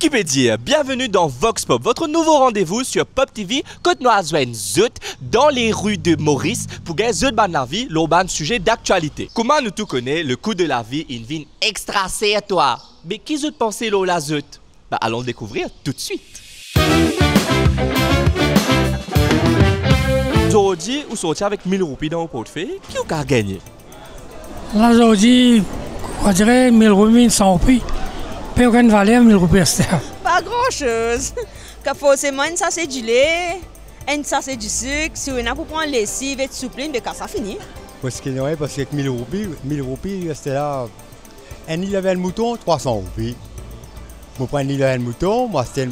Wikipédia, bienvenue dans Vox Pop, votre nouveau rendez-vous sur Pop TV, Côte-Noire-Zouane Zout, dans les rues de Maurice, pour gagner Zout ban la vie, l'urban sujet d'actualité. Comment nous tous connaissons le coût de la vie, une vie extra toi. Mais qui Zout pensait l'eau la Zout? Bah, allons le découvrir tout de suite. Aujourd'hui, vous sortez avec 1000 roupies dans vos portefeuille, qui vous a gagné? Là, aujourd'hui, on dirait 1000 roupies, 100 roupies. Pas aucune valeur, 1000 roupies. Pas grand-chose. Forcément, ça c'est du lait, ça c'est du sucre. Si on a pour prendre lessive et de soupline, ça finit. Parce qu'avec 1000 roupies, c'était là. Il avait un mouton, 300 roupies. Je prends un mouton, moi c'était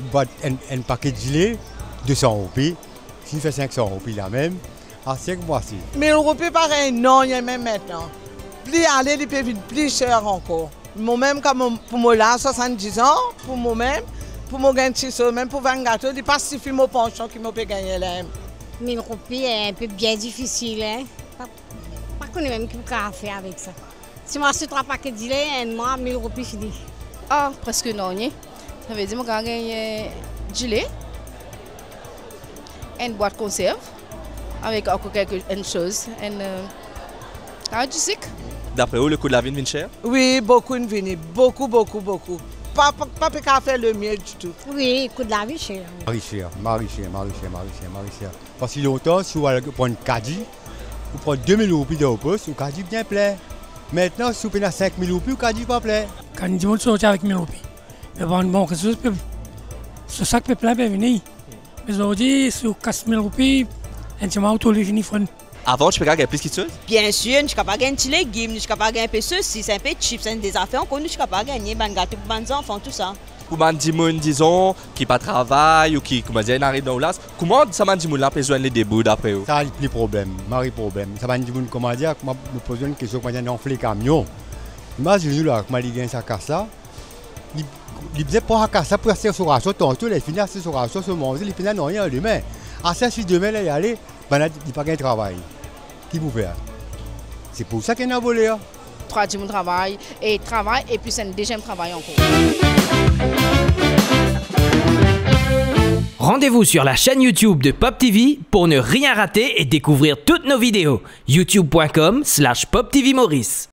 un paquet de gilet, 200 roupies. Si je fais 500 roupies là même, à 5 mois-ci. 1000 roupies pareil, non, il y a même maintenant. Plus aller, il peut vite plus cher encore. Moi-même, pour moi là, 70 ans, pour moi-même, pour moi gagner même pour 20 gâteaux, il passe si mon pension qui m'a pu gagner là. 1000 roupies est un peu bien difficile, hein. Pas qu'on même qui peut faire avec ça. Si moi je 3 paquets de gilet, un mois, 1000 roupies fini. Ah, presque non, ça veut dire que je gagne du lait, une boîte de conserve, avec encore quelque chose, du sucre. D'après vous, le coût de la vie vient cher? Oui, beaucoup de vini, beaucoup. Pas qu'à faire le miel du tout. Oui, le coût de la vie cher. Marie cher. Parce que longtemps, si vous allez prendre un caddie, vous prenez 2000 roupies de poste, le caddie bien plein. Maintenant, si vous prenez 5000 roupies, le caddie pas plein. Quand ils vont sortir avec 1000 roupies, mais bon, ce sac peut plein venir. Mais aujourd'hui, si vous cassez 1000 roupies, un petit peu les fini fun. Avant, tu peux gagner plus de choses? Bien sûr, je suis capable de gagner des légumes, je suis capable de gagner un peu ceci, c'est un peu chips, c'est des affaires encore, je suis capable de gagner des gâteaux pour les enfants, tout ça. Pour les gens, disons, qui pas travail ou qui, comment dire, n'arrivent dans l'as, comment ça m'a dit que les gens les débouts d'après vous? Ça a plus problème, problème. Ça m'a dit comment dire, je me pose une question, comment dire, on fait les camions. Imagine là, comment il gagne sa casse là. Il faisait pas casse ça pour acheter sur rachat, tantôt il finit acheter sur rachat, sur manger, il finit non rien demain. À ça, si demain il y aller, il n'a pas gagné travail. Qui vous fait? C'est pour ça qu'il a volé. 3 jours de travail et puis c'est un deuxième travail encore. Rendez-vous sur la chaîne YouTube de Pop TV pour ne rien rater et découvrir toutes nos vidéos. youtube.com/PopTVMaurice.